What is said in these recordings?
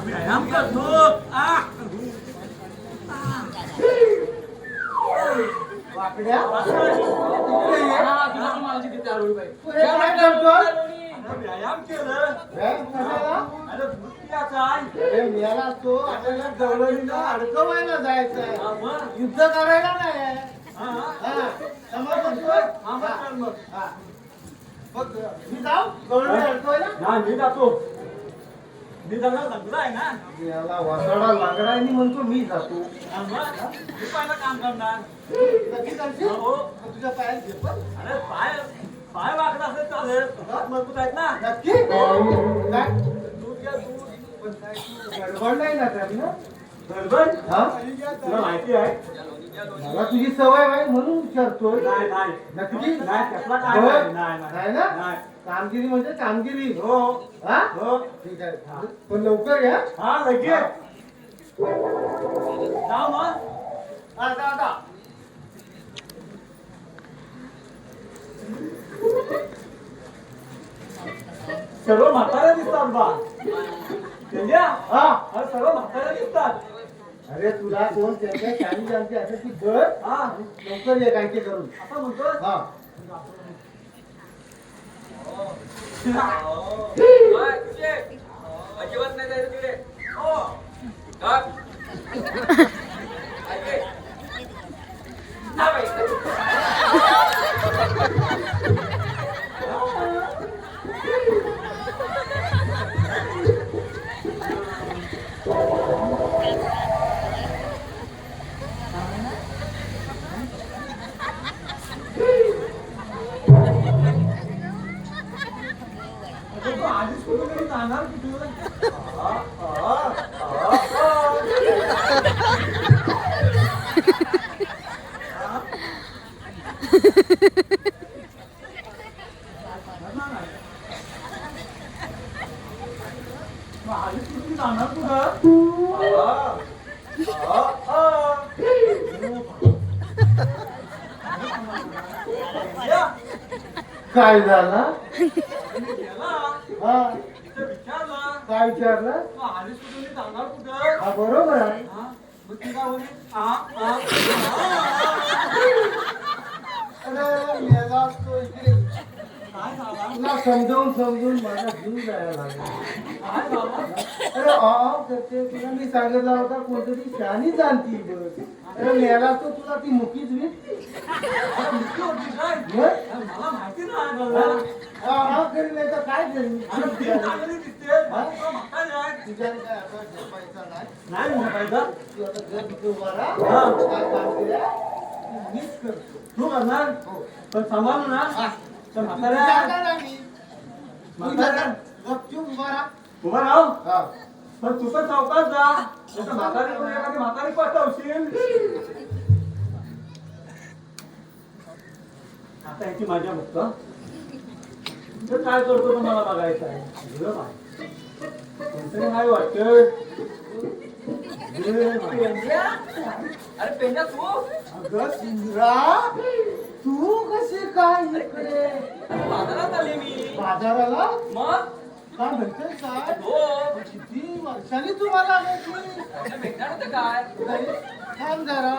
व्यायाम करतो वाकड्या व्यायाम केलं अरे मेला तो आपल्याला गवळणीला अडकवायला जायचंय युद्ध करायला नाही मी जाऊ गवळणी अडकवायला मी जातो मी जरा लग्न आहे ना याला वासडा लागला आणि म्हणतो मी जातो मी पहिलं काम करणार नक्की करशील? हो तुझ्या पायात घे पण. अरे पाय पाय वाकडा असेल चालेल हात मजबूत आहेत ना नक्की काय दूध घ्या दूध पण काय तू गडबड नाही ना त्यात ना गडबड हा तुला माहिती आहे मला तुझी सवय आहे म्हणून विचारतोय नाही नाही नक्की नाही त्यातला काय हो? नाही नाही नाही ना नाही कामगिरी म्हणजे कामगिरी हो हा हो ठीक आहे पण लवकर या हा लगेच जाऊ मग आता सर्व म्हाताऱ्या दिसतात बा संजय हा अरे सर्व म्हाताऱ्या दिसतात अरे तुला कोण त्यांच्या शाळी जानते असं की कर हा लवकर ये काय ते करून असं म्हणतो हा अजिबात नाही जायचं तिकडे हो आधीच कुठे जाणार कुठे आधीच कुठे जाणार काय झालं गेला हा विचारला काय विचारलं आधीच कुठे जाणार कुठं हा बरोबर आहे मग ती काय म्हणे अरे मेला तो इकडे काय झाला तुला समजून माझा जीव जायला लागला काय झाला अरे करते तुला मी सांगितलं होता कोणतरी शहाणी जाणती बस अरे मेला तो तुला ती मुकीच मुख्य होती काय मला माहिती नाही करी नाही तर काय करी ती चांगली दिसते म्हातारी आहे तुझ्याने काय आता झोपायचा नाही नाही मोबाईलचा तू आता घर तिथे उभा राहा काय काम केलं मीच करतो तू करणार हो पण सांभाळू ना तर म्हाताऱ्या जाणार नाही मी. तू जाणार. गपचूप उभा राहा उभा राहू हा. पण तू पण चौकात जा नाहीतर म्हातारी कोणी एखादी म्हातारी पाठवशील आता याची माझ्या बघतो तर काय करतो तो मला बघायचं आहे दिलं पाहिजे कोणतरी नाही वाटत अरे पेंजा तू अगं सुंदरा तू कशी काय इकडे बाजारात आले मी बाजाराला मग काय म्हणतेस काय हो किती वर्षांनी तुम्हाला भेटली भेटणार होतं काय नाही, थांब जरा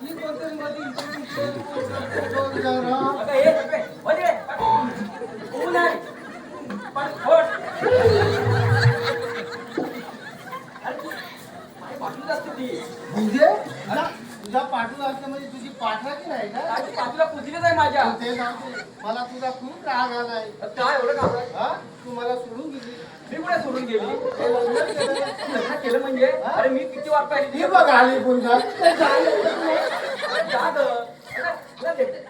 ही कोणतरी मध्ये इकडे बघ जरा अगं हे सगळे मध्ये ऊन आहे पण खोट पाठवून असते ती म्हणजे तुझ्या पाठीला असते म्हणजे तुझी पाठराखी नाही का काय ती पाठीला पुजलीच आहे माझ्या ते सांगते मला तुझा खूप राग आलाय काय एवढं काम आहे हा तू मला सोडून गेली मी कुठे सोडून गेली हे लग्न केलं ना. लग्न केलं म्हणजे अरे मी किती वाट पाहिली ही बघ आली पुन्हा जा गं. तुला भेटते.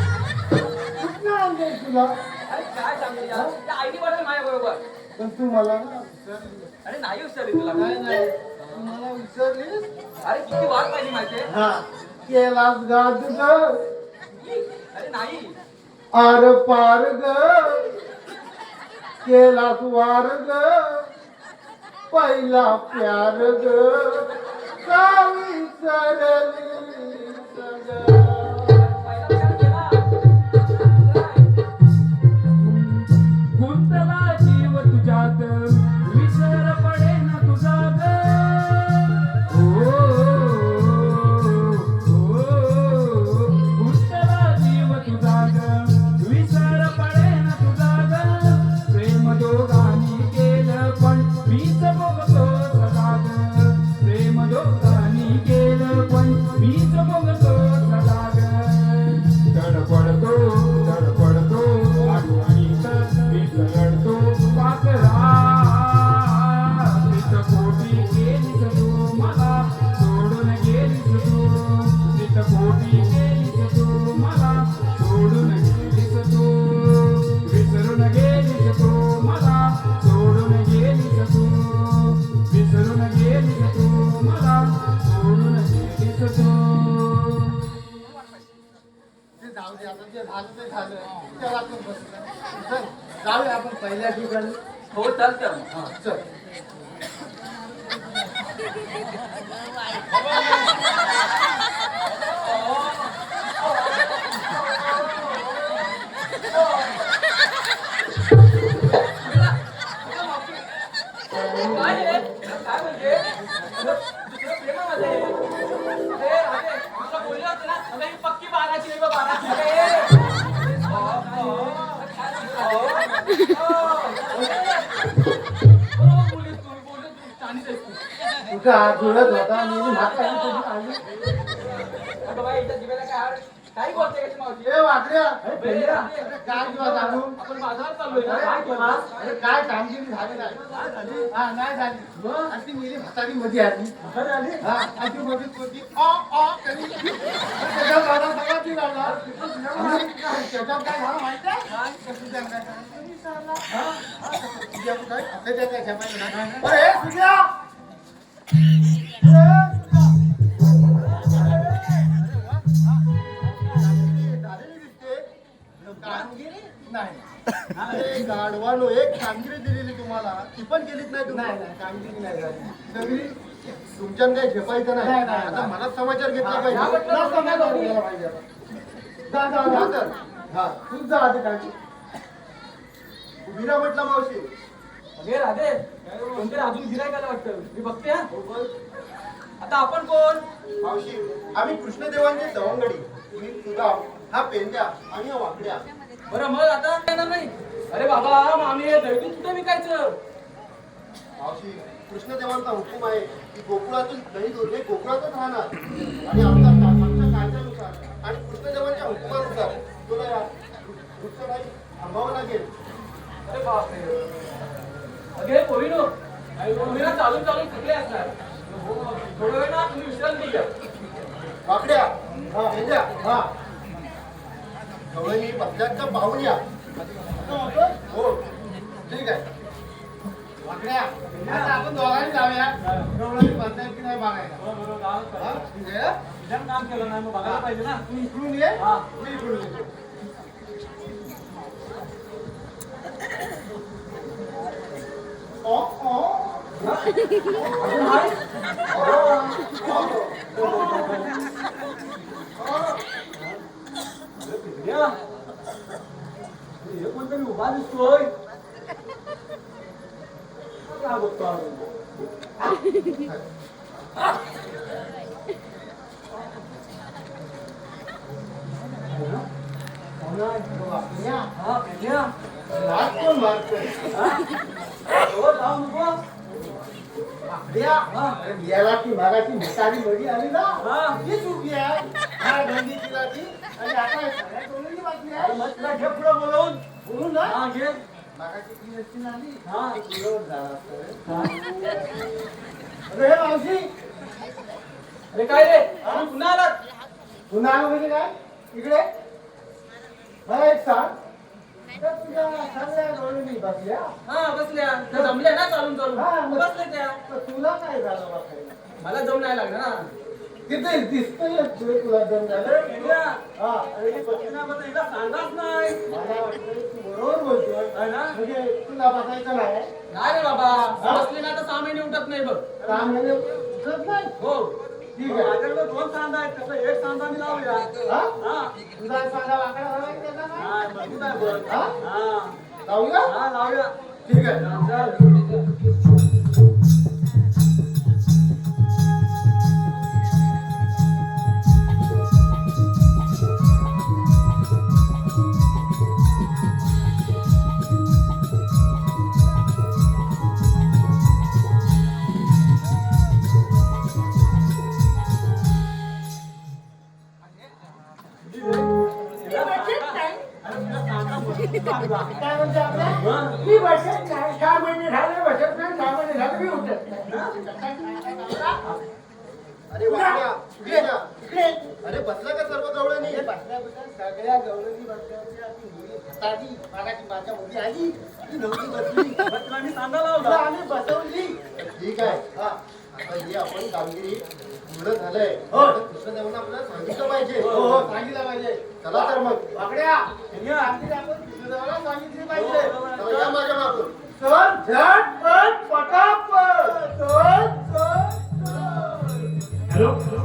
कुठनं आणलंय तुला अरे काय सांगू यार त्या आईने वाटलं माझ्या बरोबर पण तू मला ना विसरली. अरे नाही विचारली तुला नाही नाही तू मला विसरलीस अरे किती वाट पाहिली माहितीये हा केलास गाद ग अरे नाही आर पार ग केलास वार ग पहिला प्यार ग का विसरली पहिला विचार केला. जाऊया आपण पहिल्या ठिकाणी. हो चालतं मग. हा चल. काय रे? काय म्हणते? दुसरं प्रेमामध्ये आहे. अरे राधे, तुला बोलले होते ना, अगं ही पक्की 12ची आहे बघ, 12ची. बरोबर बोललीस तू, बोलली तू, चांदीच आहेस तू. तुझा हात जुळत होता आणि म्हातारी तुझी आली. अगं बाई, इथं जिभेला काय आड- काही बोलते का ती मावशी? ए वाकड्या, अरे पेंड्या, काय तुला सांगू? आपण बाजारात चाललोय ना. काय केला? अरे काय कामगिरी झाली नाही. हा नाही झाली. आणि ती मेली म्हातारी मध्ये आली. म्हातारी आली? हा आणि ती मध्येच होती करी. त्याच्यात माझा सगळा ती लागला. आणि त्याच्यात काय झालं माहिती आहे? कसं जमलं काय? तुम्ही विचारला. हा? हा, तुझ्या कुठं आहे? आपल्या त्या झपायला नाही. अरे सुद्या! कामगिरी नाही. अरे गाढवानो एक कामगिरी दिलेली तुम्हाला ती पण केलीच नाही तुम्ही. नाही कामगिरी नाही झाली. सगळी तुमच्यात काही झेपायचं नाही. आता मला समाचार घेतला पाहिजे. हा तूच जा आधी काय विना म्हटलं मावशी. अगे राधे, कोणतरी अजून गिरायकाला वाटतं. मी बघते हा. आता आपण कोण? मावशी आम्ही कृष्णदेवांचे सवंगडी. मी तुझा हा पेंड्या आणि हा वाकड्या. बरं मग आता येणार नाही. अरे बाबा, मग आम्ही हे दैवत कुठे विकायचं? मावशी कृष्णदेवांचा हुकूम आहे की गोकुळातून दही हे गोकुळातच राहणार आणि आमच्या कायद्यानुसार आणि कृष्णदेवांच्या हुकुमानुसार तुला या वृक्षबाई थांबावं लागेल. अरे बापरे. अगे पोरीनो, तुम्ही ना चालून चालून थकले असणार. थोडं वेळ ना तुम्ही विश्रांती घ्या. वाकड्या पेंड्या हा गवळणी बसल्याचं पाहून या. हो ठीक आहे. वाकड्या आता आपण दोघांनी जाऊया. गवळणी बसल्या की नाही बघायला. बरोबर, गावात हा? करा. ठीक आहे? तुझ्यानं काम केलं नाही, मग बघायला पाहिजे ना. तू इकडून ये. हा. मी इकडून येतो. अजून आहे? अरे पेंड्या, हे कोणतरी उभा दिसतोय. काय बघतो आम्ही? कोण आहे? वाकड्या हा, पेंड्या. लाज कोण मारतोय? हा? हो, जाऊ नको. वाकड्या अरे याला ती मागाची म्हातारी मधी आली ना. हा. तीच उभी आहे. हा गंदी तिला ती आणि आता हे सगळ्या टोळीची बातमी अरे आहे. मग तुला घे पुढं बोलवून. बोलू ना. हा, घे. मागाची ती नसती ना आली. हा. ती पुढं झाला असतं. हा. अरे हे मावशी अरे काय रे, आपण पुन्हा आलात? पुन्हा आलो म्हणजे काय इकडे मला एक सांग. तर तुझ्या सगळ्या गवळणी बसल्या. हा बसल्या. त्या जमल्या ना चालून चालून. हा, मग- बसले त्या. तर तुला काय झालं बसायला? मला जम नाही लागलं ना. तिथे दिसतोय तुला दम झालं. पेंड्या. हा अरे ही पत्नीनाबद्दल हिला सांगाच नाही. मला वाटतं तू बरोबर बोलतोय. आहे ना? म्हणजे तुला बसायचं नाही. नाही रे बाबा, बसले ना तर 6 महिने उठत नाही बघ. काम म्हणजे उठत नाही. हो. ठीक आहे. माझ्याकडे 2 सांधा आहेत, त्यातला एक सांधा मी लावूया. हा? हा. तुझा सांगा वाकडा झाला की त्याचा नाही? हा, मजबूत आहे बघ. हा? हा. लावूया? हा, लावूया. ठीक आहे. चल. काय म्हणते आपल्या? हा. मी बसत नाही. 6 महिने झाले बसत नाही. 6 महिने झाले मी उठत नाही. अरे वाकड्या, इकडे, इकडे. अरे बसला का सर्व गवळणी? हे बसल्याबद्दल सगळ्या गवळणी बसल्यावरती आपली मुली हाताळली. मागाची माझ्या मुली आली ती नव्हती बसली. मग तुला मी सांधा तुला लावला. आम्ही बसवली. ठीक आहे. हा आता ही आपण कामगिरी पूर्ण झालंय. हो. आता कृष्णदेवांना आपल्याला सांगितलं पाहिजे. हो हो सांगितलं पाहिजे. चला तर मग. वाकड्या पेंड्या. कामगिरी आपण कृष्णदेवाला सांगितली पाहिजे. हो, बरोबर. चल झटपट पटापट चल चल चल हॅलो